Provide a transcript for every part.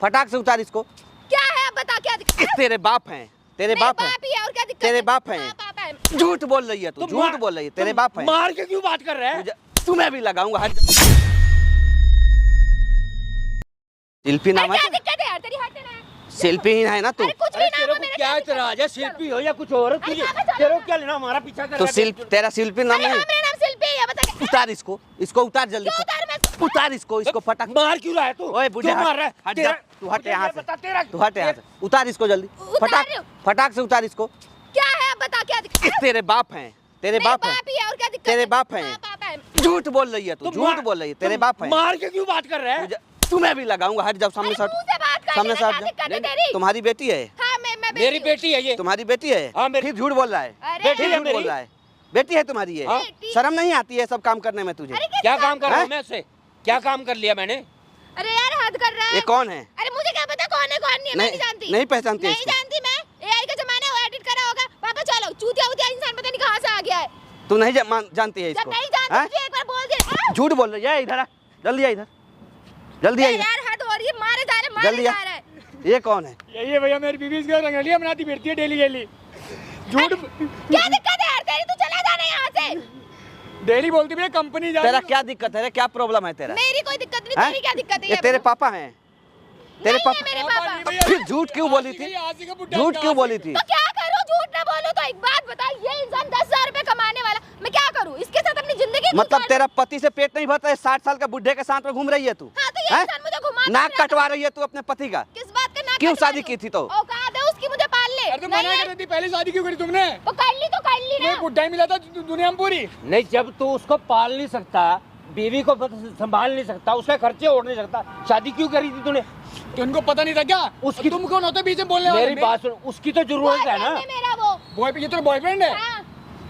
फटाक से उतार इसको। क्या है अब बता, क्या दिक्कत है? तेरे बाप हैं, तेरे बाप हैं, ही है, और क्या दिक्कत तेरे है? बाप हैं। हाँ, पापा है। झूठ बोल रही है तू, झूठ बोल रही है, तेरे बाप हैं। मार के क्यों बात कर रहा है? तुम्हें भी लगाऊंगा। शिल्पी नाम क्या है, दिक्कत है यार तेरी? हट ना। शिल्पी ही है ना तू। अरे कुछ भी तेरे नाम को है मेरा, क्या इतराज है? शिल्पी हो या कुछ और, तुझे तेरे को क्या लेना? हमारा पीछा कर तो रहा है। तेरा शिल्पी नाम अरे हाँ, नहीं। मेरा नाम शिल्पी है, बता क्या? उतार इसको, इसको उतार जल्दी क्यों से। उतार मैं इसको? उतार इसको फटाक। मार क्यों रहा है तू? ओए बुढ़े, क्यों मार रहा है? हट तेरा- जा, तू हट मुझे यहाँ ये से, बता, तेरा तू हट यहाँ से। उतार इसको जल्दी, उतार रही हूँ। फटाक से उतार इसको। क्या है अब बता, क्या दिक्कत है? तेरे बाप हैं, तेरे बाप हैं, ही है, और क्या दिक्कत तेरे है? बाप हैं। हाँ, पापा है। झूठ बोल रही है तू, झूठ बोल रही है, तेरे बाप हैं। मार के क्यों बात कर रहा है? तुम्हें भी लगाऊंगा। हट जाओ सामने से, अरे मुंह से बात कर, सामने से क्या हट दिक्कत है जा। तेरी? तुम्हारी बेटी है, हाँ, मैं मेरी हूँ। बेटी है ये। तुम्हारी बेटी है। हाँ, मेरी- फिर झूठ बोल रहा है, अरे बेटी फिर है झूठ मेरी। बोल रहा है। बेटी है तुम्हारी ये। हाँ। बेटी। शर्म नहीं आती है सब काम करने में तुझे? अरे किस क्या काम कर रहा हैं? हूँ मैं उससे? क्या काम कर लिया मैंने? अरे यार हद कर रहा है। ये कौन है? अरे मुझे क्या पता कौन है कौन नहीं है, मैं नहीं जानती। नहीं पहचानती है नहीं इसको? जानती मैं। एआई का जमाना है, वो एडिट करा होगा। पापा चलो, चूतिया उतिया इंसान पता नहीं कहाँ से आ गया है। तू नहीं जानती है जब इसको? नहीं जानती हैं? तुझे एक बार बोल दे। झूठ बोल रही है। इधर आ, जल्दी आ, इधर जल्दी आ, इधर यार हद हो रही है, मारे जा रहे, मारे जल्दी आ। जा रहे। ये कौन है? यही है भैया, मेरी बीवी इसका रंगलिया बनाती फिरती है डेली डेली। झूठ क्या दिक्कत है यार तेरी? तू चला जाना यहाँ से। डेली बोलती भैया कंपनी जा। तेरा क्या दिक्कत है? क्या प्रॉब्लम है तेरा? मेरी कोई दिक्कत नहीं, हैं? तेरी क्या दिक्कत है? ये तेरे पापा हैं? तेरे नहीं है पापा? मेरे पापा। फिर झूठ क्यों बोली थी? झूठ क्यों बोली थी? तो क्या करूं? झूठ ना बोलूं तो एक बात बता, ये इंसान 10,000 रुपए कमाने वाला, मैं क्या करूं? इसके साथ अपनी जिंदगी मतलब गुजार तेरा पति से पेट नहीं भरता है? 60 साल का बुढ़े के साथ में घूम रही है तू? हाँ, तो ये हैं? इंसान मुझे घुमा नाक कटवा रही है तू अपने पति का? किस बात का नाक क्यों कटवा शादी दूं? की थी तो? औकात है उसकी, मुझे पाल ले। अरे तो मना कर देती, पहले शादी क्यों करी तुमने? तो कर ली ना। बुढ़ा ही मिला था दुनिया में पूरी। नहीं, जब तू उसको पाल नहीं सकता, बीवी को संभाल नहीं सकता, उसके खर्चे ओढ़ नहीं सकता, शादी क्यों करी थी तूने? तो उनको पता नहीं था क्या? उसकी तुम कौन होते बीच में बोलने वाले? मेरी बात सुन, उसकी तो जरूरत है ना। Boyfriend है मेरा वो। बॉय, ये तो बॉयफ्रेंड है। हाँ।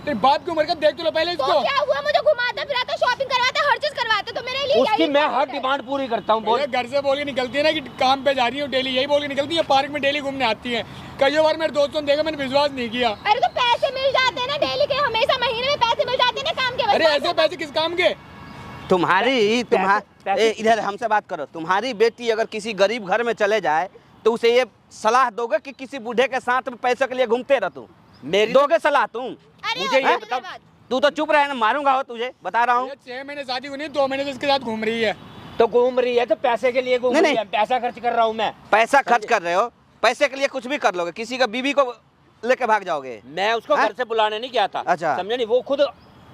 तेरी बात की उम्र का देख तो लो पहले तो इसको। क्या हुआ? मुझे घुमाता फिराता, शॉपिंग करवाता, हर चीज करवाता, तो मेरे लिए उसकी यही मैं बात हर है। डिमांड पूरी करता हूँ। बोल, भैया घर से बोल के निकलती है ना कि काम पे जा रही हूँ, डेली यही बोल के निकलती है। पार्क में डेली घूमने आती है। कई बार मेरे दोस्तों ने देखा, मैंने विश्वास नहीं किया। अरे तो पैसे मिल जाते हैं ना डेली के, हमेशा महीने में पैसे मिल जाते हैं ना काम के। अरे ऐसे पैसे किस काम के? तुम्हारी इधर हमसे बात करो। तुम्हारी बेटी अगर किसी गरीब घर में चले जाए तो उसे ये सलाह दोगे कि किसी बूढ़े के साथ में पैसे के लिए घूमते रह? तुम मेरी दोगे सलाह तुम? अरे मुझे ये और बता- बात। तू तो चुप रहे ना, मारूंगा हो तुझे, बता रहा हूँ। भैया 6 महीने शादी हुई नहीं, 2 महीने से इसके साथ घूम रही है। तो घूम रही है तो पैसे के लिए घूम नहीं, रही है, पैसा खर्च कर रहा हूँ मैं। पैसा खर्च कर रहे हो, पैसे के लिए कुछ भी कर लोगे, किसी का बीवी को लेके भाग जाओगे। मैं उसको हैं? घर से बुलाने नहीं गया था। अच्छा। समझे नहीं, वो खुद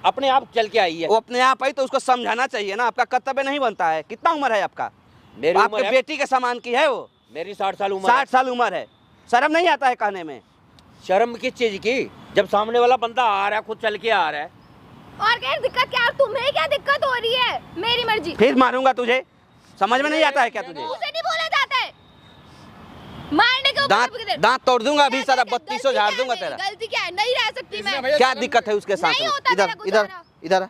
अपने आप चल के आई है। वो अपने आप आई तो उसको समझाना चाहिए ना, आपका कर्तव्य नहीं बनता है। कितना उम्र है आपका? मेरी उम्र आपके है, बेटी के समान की है वो? मेरी 60 साल उम्र है। 60 साल उम्र है, शर्म नहीं आता है कहने में? शर्म किस चीज की, जब सामने वाला बंदा आ रहा है, खुद चल के आ रहा है। और क्या दिक्कत? क्या तुम्हें क्या दिक्कत हो रही है? मेरी मर्जी। फिर मारूंगा तुझे, समझ में नहीं आता है क्या तुझे? उसे नहीं बोला जाता है मारने के ऊपर। दांत तोड़ दूंगा अभी, सारा गलती 3200 झाड़ क्या है दूंगा मेरी? तेरा। गलती क्या है? नहीं रह सकती इसने मैं। भैया क्या शर्म- दिक्कत है उसके साथ नहीं में? होता इधर मेरा इधर गुजारा। इधर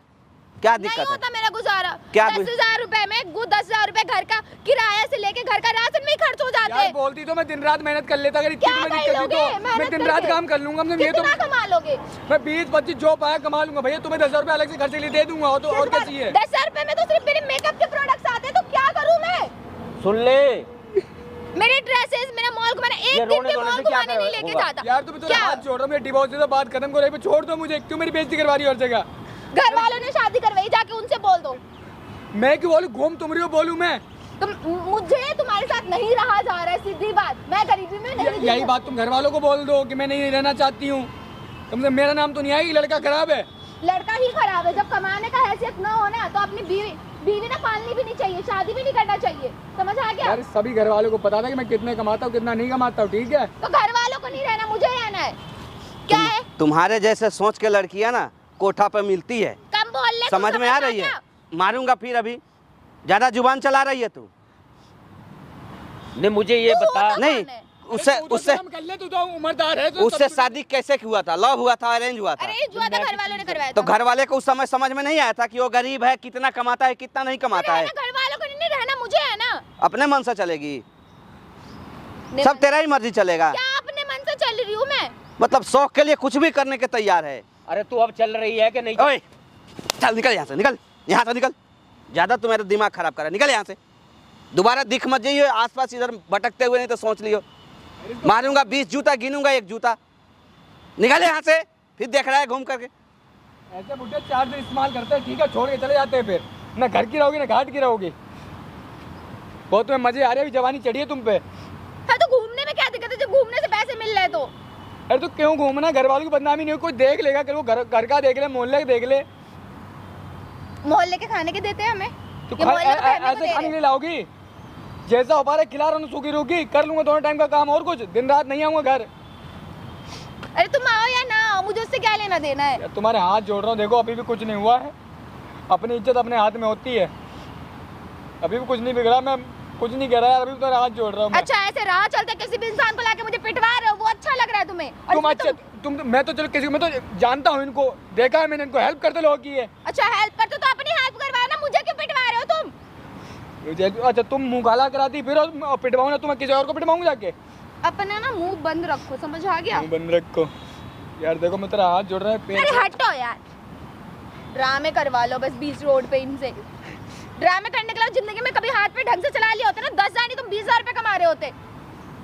क्या नहीं दिक्कत होता है? मेरा गुजारा। क्या 10,000 रुपए में 10,000 रुपए घर का किराया से लेके घर का राशन में ही खर्च हो जाते यार हैं। बोलती तो मैं दिन रात मेहनत कर लेता, अगर इतनी क्या तुम्हें कर दिक्कत थी लोगे? तो मैं मेहनत दिन रात करके? काम कर लूंगा। मतलब ये तो कितना कमा लोगे? मैं 20-25 जो पाया कमा लूंगा भैया। तुम्हें 10,000 रुपए अलग से खर्चे के लिए दे दूंगा, और तो और क्या चाहिए? 10,000 रुपए में तो सिर्फ मेरे मेकअप के प्रोडक्ट्स आते हैं, तो क्या करूं मैं? सुन ले, मेरे ड्रेसेस, मेरा मॉल को, मैंने ये एक दिन रोने भी धोने मॉल से क्या घुमाने नहीं लेके होगा? जाता। यार तुम्हें तो क्या? हाथ जोड़ रहा हूँ, मैं डिवोर्स से बात खत्म करो, पे छोड़ दो मुझे। क्यों मेरी बेइज्जती करवा रही हो हर जगह? घर वालों ने शादी करवाई, जाके उनसे बोल दो। मैं क्यों बोलूं? घूम तुम रही हो, बोलूं मैं? मुझे तुम्हारे साथ नहीं रहा जा रहा है, सीधी बात। मैं गरीबी में नहीं यही बात तुम घर वालों को बोल दो कि मैं नहीं रहना चाहती हूँ। कम से कम मेरा नाम तो नहीं आएगी, लड़का खराब है। लड़का ही खराब है। जब कमाने का हैसियत ना हो ना, तो अपनी बीवी ना पालनी भी नहीं चाहिए, शादी भी नहीं करना चाहिए। समझ आ गया? यार सभी घर वालों को पता था कि मैं कितने कमाता हूँ, कितना नहीं कमाता हूँ, ठीक है? तो घर वालों को नहीं रहना, मुझे रहना है। क्या है? तुम्हारे जैसे सोच के लड़कियां ना कोठा पे मिलती है। कम बोल ले। समझ में आ रही है? मारूंगा फिर। अभी ज्यादा जुबान चला रही है तू। ने मुझे ये बता। नहीं, उससे अरे तू तो उससे शर्म कर ले, तू तो उम्रदार है। तो उससे सब- शादी कैसे हुआ था? लव हुआ था, अरेंज हुआ था? अरे जुआ तो घर वालों ने करवाया तो था। घर वाले को उस समय समझ में नहीं आया था कि वो गरीब है, कितना कमाता है, कितना नहीं कमाता है? रहना घर वालों को नहीं, रहना मुझे है ना। अपने मन से चलेगी, सब तेरा ही मर्जी चलेगा। क्या अपने मन से चल रही हूँ मैं? मतलब शौक के लिए कुछ भी करने के तैयार है। अरे तू अब चल रही है कि नहीं? ओए चल निकल यहाँ से, निकल यहाँ से, निकल। ज्यादा तू मेरा दिमाग खराब कर रहा है, निकल यहाँ से। दोबारा दिख मत जाइए आसपास इधर भटकते हुए, नहीं तो सोच लियो मारूंगा 20 जूता, गिनूंगा 1 जूता। निकले यहाँ से, फिर देख रहा है घूम करके। ऐसे बुढ़े 4 दिन इस्तेमाल करते हैं, ठीक है, छोड़ के चले जाते हैं, फिर ना घर की रहोगी ना घाट की रहोगी। बहुत तुम्हें मजे आ रहे हैं, जवानी चढ़ी है तुम पे। हाँ तो घूमने में क्या दिक्कत है जब घूमने से पैसे मिल रहे हैं तो? अरे तो क्यों घूमना, घर वालों की बदनामी नहीं हो, कोई देख लेगा, कल वो घर का देख ले, मोहल्ले का देख ले। मोहल्ले के खाने के देते हैं हमें, तो ये मोहल्ले में पहनने को ऐसे दे खाने रहे के लिए हैं। लाओगी? जैसा हो पा रहा है खिला रहा हूँ, सूखी रूखी कर लूंगा दोनों टाइम का काम, और कुछ दिन रात नहीं आऊंगा घर। अरे तुम आओ या ना आओ, मुझे उससे क्या लेना देना है? यार तुम्हारे हाथ जोड़ रहा हूँ, देखो अभी भी कुछ नहीं हुआ है, अपनी इज्जत अपने हाथ में होती है, अभी भी कुछ नहीं बिगड़ा, मैं कुछ नहीं कह रहा यार, अभी भी तुम्हारे हाथ जोड़ रहा हूँ मैं। अच्छा ऐसे राह चलते किसी भी इंसान को लाके मुझे पिटवा रहे हो, वो अच्छा लग रहा है तुम्हें? और तुम इसमें अच्छा तुम मैं तो चलो किसी, मैं तो जानता हूँ इनको, देखा है मैंने, इनको हेल्प करते लोग की है। अच्छा हेल्प करते तो अपनी हेल्प करवाओ ना, मुझे क्यों पिटवा रहे हो तुम? अच्छा तुम मुँह काला कराती फिर पिटवाऊँ ना, तुम्हें किसी और को पिटवाऊँ जाके? अपना ना मुंह बंद रखो, समझ आ गया? मुँह बंद रखो यार, देखो मैं तेरा हाथ जोड़ रहा है पैर। अरे हटो यार, ड्रामे करवा लो बस बीच रोड पे इनसे। ड्रामे करने के लिए जिंदगी में कभी हाथ पे ढंग से चला लिया होता ना, 10,000 नहीं तुम 20,000 रुपए कमा रहे होते।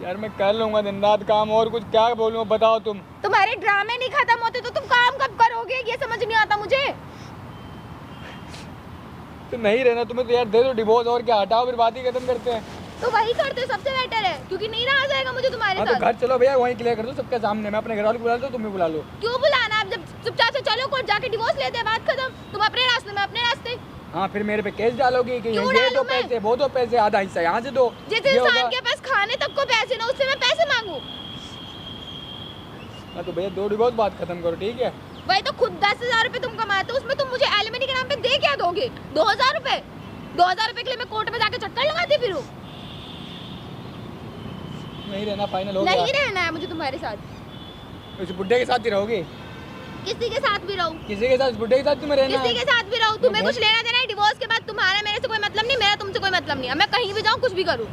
यार मैं कर लूंगा दिन रात काम, और कुछ क्या बोलूं बताओ तुम। तुम्हारे ड्रामे नहीं खत्म होते तो तुम काम कब करोगे, ये समझ नहीं आता मुझे। तो नहीं रहना तुम्हें तो यार, दे दो डिवोर्स, और क्या, हटाओ फिर बात ही खत्म करते हैं। तो वही करते सबसे बेटर है, क्योंकि नहीं रहा जाएगा मुझे तुम्हारे हाँ तो साथ। घर चलो भैया, वहीं क्लियर कर दो सबके सामने, मैं अपने घर वालों को बुला लो, तुम भी बुला लो। क्यों बुलाना, आप जब चुपचाप से चलो कोर्ट जाके डिवोर्स लेते हैं, बात खत्म। तुम अपने रास्ते में अपने रास्ते। हाँ फिर मेरे पे केस डालोगी कि क्यों ये डालूं दो मैं? पैसे वो दो पैसे, आधा हिस्सा यहाँ से दो। जिस ये इंसान होगा। के पास खाने तक को पैसे ना, उससे मैं पैसे मांगू? हाँ तो भैया दो डिवोर्स बात खत्म करो, ठीक है? वही तो खुद 10,000 रुपए तुम कमाते हो, उसमें तुम मुझे एलिमनी के नाम पे दे क्या दोगे? 2,000 रुपए? 2,000 रुपए के लिए मैं कोर्ट में जाके चक्कर लगाती फिरूं? नहीं रहना, फाइनल हो गया। नहीं रहना है मुझे तुम्हारे साथ। उस बुड्ढे के साथ ही रहोगी? किसी के साथ भी रहूं, किसी के साथ, बुड्ढे के साथ तुम्हें रहना किसी है? के साथ भी रहूं, तुम्हें कुछ लेना देना है डिवोर्स के बाद, तुम्हारा मेरे से कोई मतलब नहीं, मेरा तुमसे कोई मतलब नहीं है। मैं कहीं भी जाऊं, कुछ भी करूं।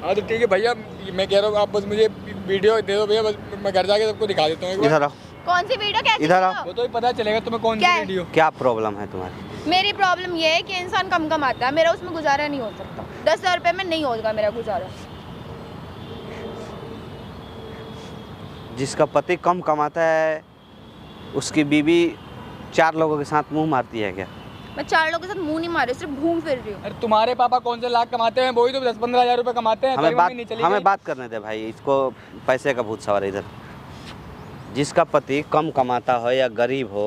हाँ तो ठीक है भैया, मैं कह रहा हूँ आप बस मुझे वीडियो दे दो भैया, बस मैं घर जाके सबको दिखा देता हूँ एक बार। इधर आओ। कौन सी वीडियो, कैसी इधर आओ। वीडियो? वो तो ही पता चलेगा तुम्हें कौन क्या सी है? वीडियो। क्या प्रॉब्लम है तुम्हारी? मेरी प्रॉब्लम ये है कि इंसान कम कमाता है, मेरा उसमें गुजारा नहीं हो सकता। 10,000 रुपए में नहीं होगा मेरा गुजारा। जिसका पति कम कमाता है उसकी बीवी 4 लोगों के साथ मुंह मारती है क्या? मैं 4 लोगों के साथ मुंह नहीं मारे, सिर्फ घूम फिर रही हूँ। अरे तुम्हारे पापा कौन से लाख कमाते हैं, वही तो 10-15 हज़ार रुपए कमाते हैं। हमें बात करने दे भाई, इसको पैसे का भूत सवार है इधर। जिसका पति कम कमाता हो या गरीब हो,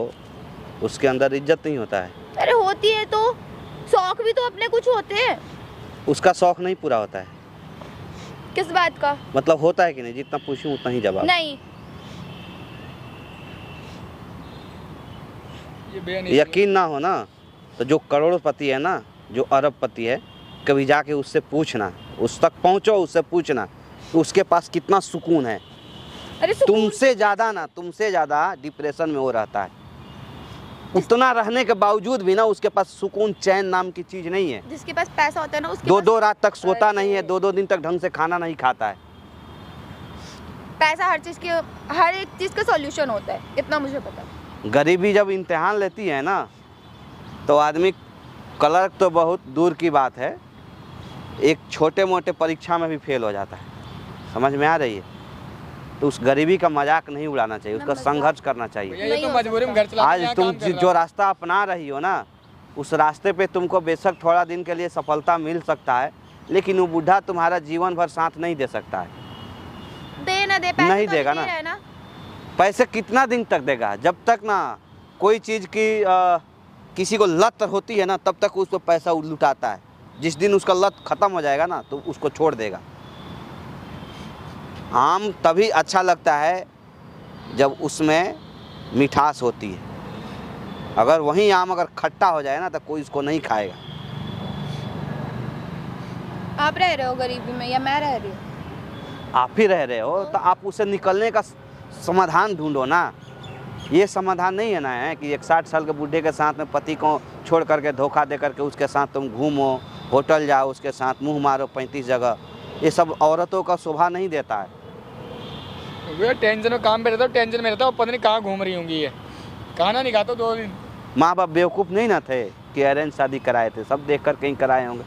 उसके अंदर इज्जत नहीं होता है। अरे होती है तो, शौक भी तो अपने कुछ होते हैं। उसका शौक नहीं पूरा होता है। किस बात का? मतलब होता है कि नहीं? जितना पूछूं उतना ही जवाब। नहीं। यकीन ना हो ना तो जो करोड़पति है ना, जो अरबपति है, कभी जाके उससे पूछना, उस तक पहुंचो, उससे पूछना तो उसके पास कितना सुकून है। अरे सुकून- तुमसे ज़्यादा डिप्रेशन में वो रहता है। उतना रहने के बावजूद भी ना उसके पास सुकून, चैन नाम की चीज़ नहीं है। जिसके पास पैसा होता है ना, उसके 2-2 रात तक सोता अरे। नहीं है, 2-2 दिन तक ढंग से खाना नहीं खाता है। पैसा हर चीज के, हर एक चीज का सॉल्यूशन होता है, इतना मुझे पता है। गरीबी जब इम्तिहान लेती है ना तो आदमी, क्लर्क तो बहुत दूर की बात है, एक छोटे मोटे परीक्षा में भी फेल हो जाता है। समझ में आ रही है? तो उस गरीबी का मजाक नहीं उड़ाना चाहिए, उसका संघर्ष करना चाहिए। ये तो मजबूरी में घर चलाते आज हैं, तुम काम कर रहा जो हूं। रास्ता अपना रही हो ना, उस रास्ते पे तुमको बेशक थोड़ा दिन के लिए सफलता मिल सकता है, लेकिन वो बूढ़ा तुम्हारा जीवन भर साथ नहीं दे सकता है। दे ना दे, पैसे नहीं तो देगा नहीं ना। है ना। पैसे कितना दिन तक देगा? जब तक ना कोई चीज़ की किसी को लत होती है ना, तब तक उसको पैसा लुटाता है। जिस दिन उसका लत ख़त्म हो जाएगा ना तो उसको छोड़ देगा। आम तभी अच्छा लगता है जब उसमें मिठास होती है। अगर वही आम अगर खट्टा हो जाए ना तो कोई उसको नहीं खाएगा। आप रह रहे हो गरीबी में या मैं रह रही हूँ? आप ही रह रहे हो तो आप उससे निकलने का समाधान ढूंढो ना। ये समाधान नहीं है ना है कि एक 60 साल के बूढ़े के साथ में पति को छोड़ करके, धोखा दे करके उसके साथ तुम घूमो, होटल जाओ, उसके साथ मुंह मारो 35 जगह। ये सब औरतों का शोभा नहीं देता है। वो टेंशन में काम पे रहता हूँ, टेंशन में रहता हूँ, पता नहीं कहाँ घूम रही होंगी ये। खाना नहीं खाता 2 दिन। माँ बाप बेवकूफ़ नहीं ना थे कि अरेंज शादी कराए थे? सब देख कर कहीं कराए होंगे।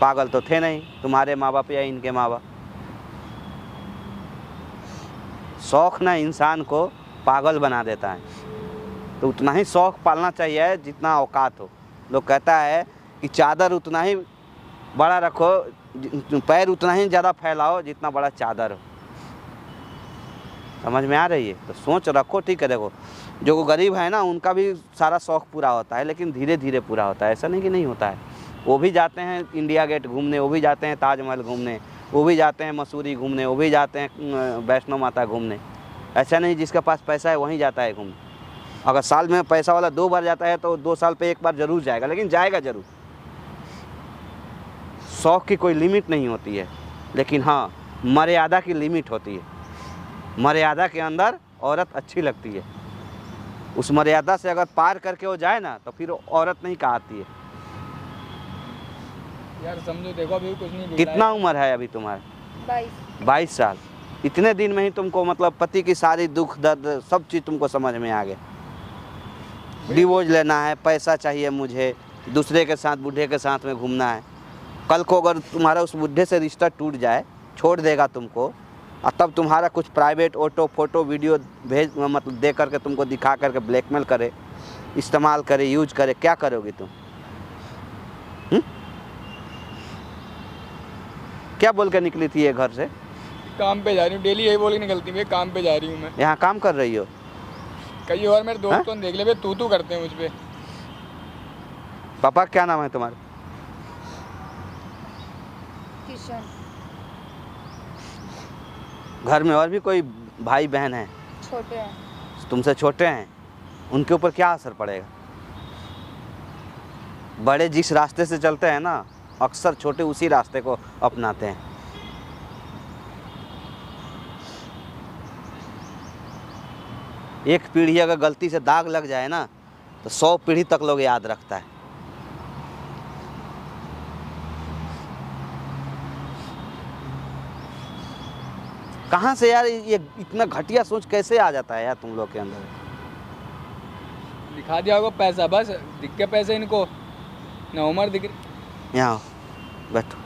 पागल तो थे नहीं तुम्हारे माँ बाप या इनके माँ बाप। शौक ना इंसान को पागल बना देता है, तो उतना ही शौक पालना चाहिए जितना औकात हो। लोग कहता है कि चादर उतना ही बड़ा रखो, पैर उतना ही ज़्यादा फैलाओ जितना बड़ा चादर हो। समझ में आ रही है? तो सोच रखो, ठीक है। देखो जो गरीब है ना उनका भी सारा शौक़ पूरा होता है, लेकिन धीरे धीरे पूरा होता है, ऐसा नहीं कि नहीं होता है। वो भी जाते हैं इंडिया गेट घूमने, वो भी जाते हैं ताजमहल घूमने, वो भी जाते हैं मसूरी घूमने, वो भी जाते हैं वैष्णो माता घूमने। ऐसा नहीं जिसके पास पैसा है वहीं जाता है घूमने। अगर साल में पैसा वाला 2 बार जाता है तो 2 साल पे 1 बार ज़रूर जाएगा, लेकिन जाएगा ज़रूर। शौक़ की कोई लिमिट नहीं होती है, लेकिन हाँ मर्यादा की लिमिट होती है। मर्यादा के अंदर औरत अच्छी लगती है, उस मर्यादा से अगर पार करके वो जाए ना तो फिर औरत नहीं कहती है। यार समझो, देखो अभी कुछ नहीं। कितना उम्र है अभी तुम्हारा? 22 साल। इतने दिन में ही तुमको मतलब पति की सारी दुख दर्द सब चीज़ तुमको समझ में आ गया। डिवोर्स लेना है, पैसा चाहिए मुझे, दूसरे के साथ बूढ़े के साथ में घूमना है। कल को अगर तुम्हारा उस बूढ़े से रिश्ता टूट जाए, छोड़ देगा तुमको, और तब तुम्हारा कुछ प्राइवेट ऑटो फोटो वीडियो भेज मतलब दे करके तुमको दिखा करके ब्लैकमेल करे, इस्तेमाल करे, यूज करे, क्या करोगे तुम? क्या बोल के निकली थी ये घर से? काम पे जा रही हूँ, डेली यही बोल के निकलती है, काम पे जा रही हूँ मैं। यहाँ काम कर रही हो? कई और मेरे दोस्तों ने देख ले, तू करते हैं मुझ पे। पापा क्या नाम है तुम्हारा? किशन। घर में और भी कोई भाई बहन है? छोटे हैं। तुमसे छोटे हैं, उनके ऊपर क्या असर पड़ेगा? बड़े जिस रास्ते से चलते हैं ना, अक्सर छोटे उसी रास्ते को अपनाते हैं। एक पीढ़ी अगर गलती से दाग लग जाए ना तो 100 पीढ़ी तक लोग याद रखता है। कहाँ से यार ये इतना घटिया सोच कैसे आ जाता है यार तुम लोग के अंदर? दिखा दिया होगा पैसा, बस दिख के पैसे इनको, ना उम्र दिख रही। यहाँ बैठो,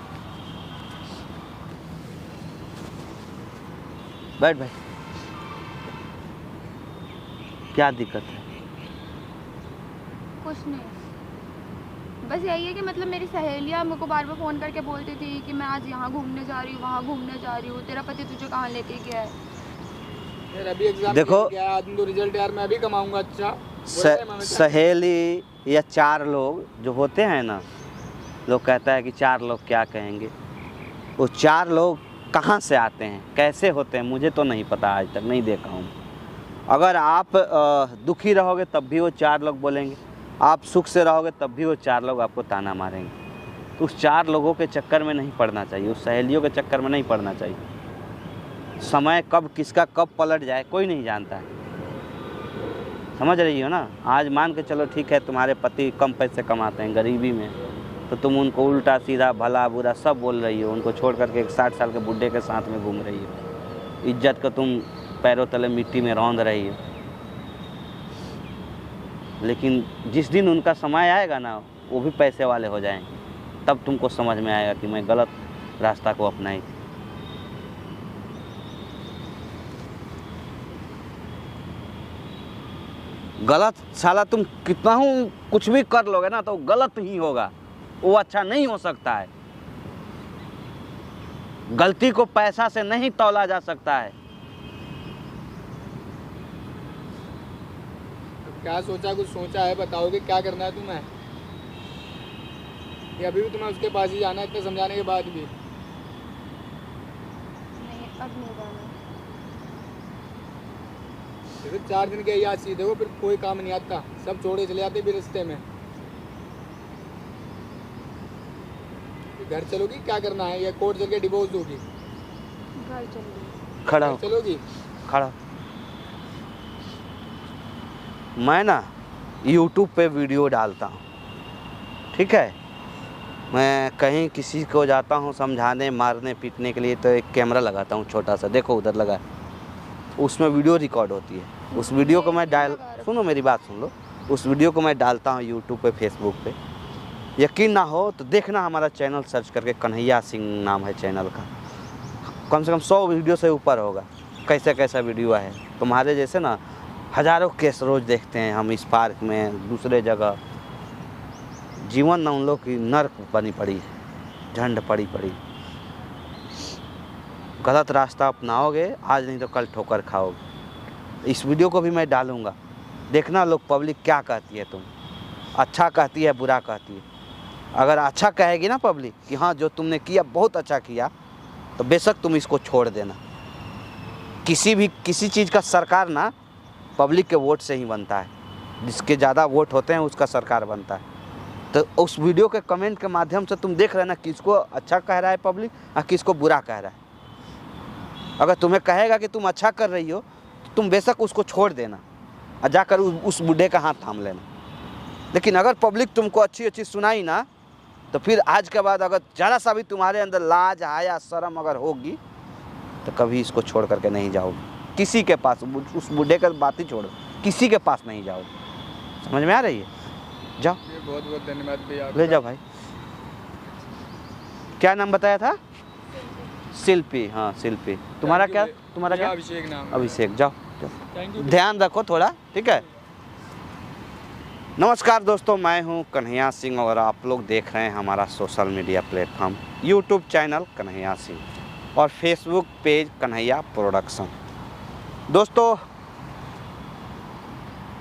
बैठ भाई। क्या दिक्कत है? कुछ नहीं, बस यही है कि मतलब मेरी सहेलियाँ मेरे को बार बार फ़ोन करके बोलती थी कि मैं आज यहाँ घूमने जा रही हूँ, वहाँ घूमने जा रही हूँ, तेरा पति तुझे कहाँ लेके गया है। यार अभी एग्जाम देखो, क्या आदमी तो रिजल्ट यार मैं अभी कमाऊंगा। अच्छा सहेली या 4 लोग जो होते हैं ना, लोग कहता है कि 4 लोग क्या कहेंगे। वो 4 लोग कहाँ से आते हैं, कैसे होते हैं, मुझे तो नहीं पता, आज तक नहीं देखा हूँ। अगर आप दुखी रहोगे तब भी वो 4 लोग बोलेंगे, आप सुख से रहोगे तब भी वो 4 लोग आपको ताना मारेंगे। तो उस 4 लोगों के चक्कर में नहीं पड़ना चाहिए, उस सहेलियों के चक्कर में नहीं पड़ना चाहिए। समय कब किसका कब पलट जाए कोई नहीं जानता है, समझ रही हो ना? आज मान के चलो ठीक है तुम्हारे पति कम पैसे कमाते हैं गरीबी में, तो तुम उनको उल्टा सीधा भला बुरा सब बोल रही हो, उनको छोड़ करके एक 60 साल के बुढ़े के साथ में घूम रही हो, इज्जत को तुम पैरों तले मिट्टी में रौंद रही हो। लेकिन जिस दिन उनका समय आएगा ना, वो भी पैसे वाले हो जाएंगे, तब तुमको समझ में आएगा कि मैं गलत रास्ता को अपनाई। गलत साला तुम कितना हूँ कुछ भी कर लोगे ना तो गलत ही होगा, वो अच्छा नहीं हो सकता है। गलती को पैसा से नहीं तौला जा सकता है। क्या सोचा, कुछ सोचा है? बताओगे क्या करना है तुम्हें? या अभी भी तुम्हें उसके पास ही जाना है इतने समझाने के बाद भी? नहीं, अब नहीं जाना। जैसे 4 दिन के याद सीधे हो, फिर कोई काम नहीं आता, सब छोड़े चले जाते भी रिश्ते में। घर चलोगी, क्या करना है? या कोर्ट चल के डिवोर्स दोगी? घर चलोगी। खड़ा हो, चलोगी? खड़ा। मैं ना YouTube पे वीडियो डालता हूँ, ठीक है? मैं कहीं किसी को जाता हूँ समझाने मारने पीटने के लिए तो एक कैमरा लगाता हूँ छोटा सा, देखो उधर लगा है, उसमें वीडियो रिकॉर्ड होती है। उस वीडियो को मैं सुनो मेरी बात सुन लो, उस वीडियो को मैं डालता हूँ YouTube पे, Facebook पे, यकीन ना हो तो देखना हमारा चैनल सर्च करके, कन्हैया सिंह नाम है चैनल का। कम से कम 100 वीडियो से ऊपर होगा, कैसा कैसा वीडियो है। तुम्हारे जैसे ना हज़ारों केस रोज़ देखते हैं हम इस पार्क में, दूसरे जगह। जीवन ना उन लोग की नर्क बनी पड़ी है, झंड पड़ी पड़ी। गलत रास्ता अपनाओगे आज नहीं तो कल ठोकर खाओगे। इस वीडियो को भी मैं डालूँगा, देखना लोग पब्लिक क्या कहती है। तुम अच्छा कहती है बुरा कहती है। अगर अच्छा कहेगी ना पब्लिक कि हाँ जो तुमने किया बहुत अच्छा किया, तो बेशक तुम इसको छोड़ देना। किसी चीज़ का सरकार ना पब्लिक के वोट से ही बनता है, जिसके ज़्यादा वोट होते हैं उसका सरकार बनता है। तो उस वीडियो के कमेंट के माध्यम से तुम देख रहे ना किसको अच्छा कह रहा है पब्लिक और किसको बुरा कह रहा है। अगर तुम्हें कहेगा कि तुम अच्छा कर रही हो तो तुम बेशक उसको छोड़ देना और जाकर उस बूढ़े का हाथ थाम लेना। लेकिन अगर पब्लिक तुमको अच्छी सुनाई ना, तो फिर आज के बाद अगर ज़रा सा भी तुम्हारे अंदर लाज हया शर्म अगर होगी तो कभी इसको छोड़ करके नहीं जाओगे किसी के पास। उस बूढ़े का बात ही छोड़ो, किसी के पास नहीं जाओगे। समझ में आ रही है? जाओ। बहुत बहुत धन्यवाद भैया। ले जाओ भाई। क्या नाम बताया था? शिल्पी। हाँ शिल्पी। तुम्हारा क्या? अभिषेक नाम। अभिषेक। जाओ थैंक यू। ध्यान रखो थोड़ा, ठीक है। नमस्कार दोस्तों, मैं हूं कन्हैया सिंह और आप लोग देख रहे हैं हमारा social media platform YouTube channel Kanhaiya Singh और फेसबुक पेज कन्हैया प्रोडक्शन। दोस्तों,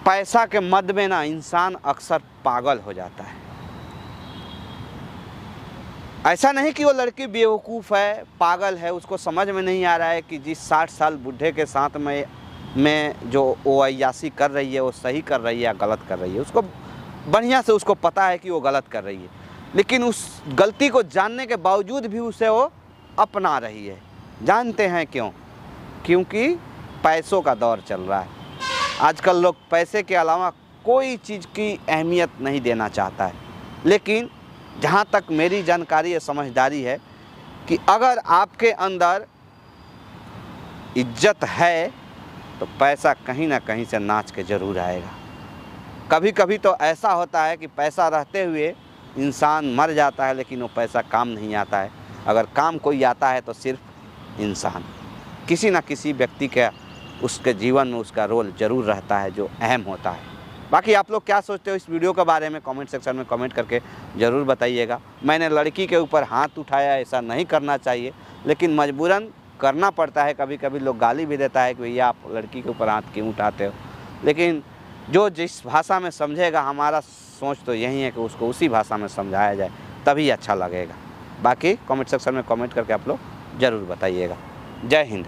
पैसा के मद में ना इंसान अक्सर पागल हो जाता है। ऐसा नहीं कि वो लड़की बेवकूफ़ है, पागल है, उसको समझ में नहीं आ रहा है कि जिस 60 साल बूढ़े के साथ में जो वो अय्यासी कर रही है वो सही कर रही है या गलत कर रही है। उसको बढ़िया से उसको पता है कि वो गलत कर रही है, लेकिन उस गलती को जानने के बावजूद भी उसे वो अपना रही है। जानते हैं क्यों? क्योंकि पैसों का दौर चल रहा है। आजकल लोग पैसे के अलावा कोई चीज़ की अहमियत नहीं देना चाहता है। लेकिन जहाँ तक मेरी जानकारी या समझदारी है कि अगर आपके अंदर इज्जत है तो पैसा कहीं ना कहीं से नाच के ज़रूर आएगा। कभी कभी तो ऐसा होता है कि पैसा रहते हुए इंसान मर जाता है, लेकिन वो पैसा काम नहीं आता है। अगर काम कोई आता है तो सिर्फ इंसान, किसी न किसी व्यक्ति के उसके जीवन में उसका रोल ज़रूर रहता है जो अहम होता है। बाकी आप लोग क्या सोचते हो इस वीडियो के बारे में कमेंट सेक्शन में कमेंट करके ज़रूर बताइएगा। मैंने लड़की के ऊपर हाथ उठाया, ऐसा नहीं करना चाहिए, लेकिन मजबूरन करना पड़ता है। कभी कभी लोग गाली भी देता है कि भैया आप लड़की के ऊपर हाथ क्यों उठाते हो। लेकिन जो जिस भाषा में समझेगा, हमारा सोच तो यही है कि उसको उसी भाषा में समझाया जाए, तभी अच्छा लगेगा। बाकी कमेंट सेक्शन में कमेंट करके आप लोग ज़रूर बताइएगा। जय हिंद।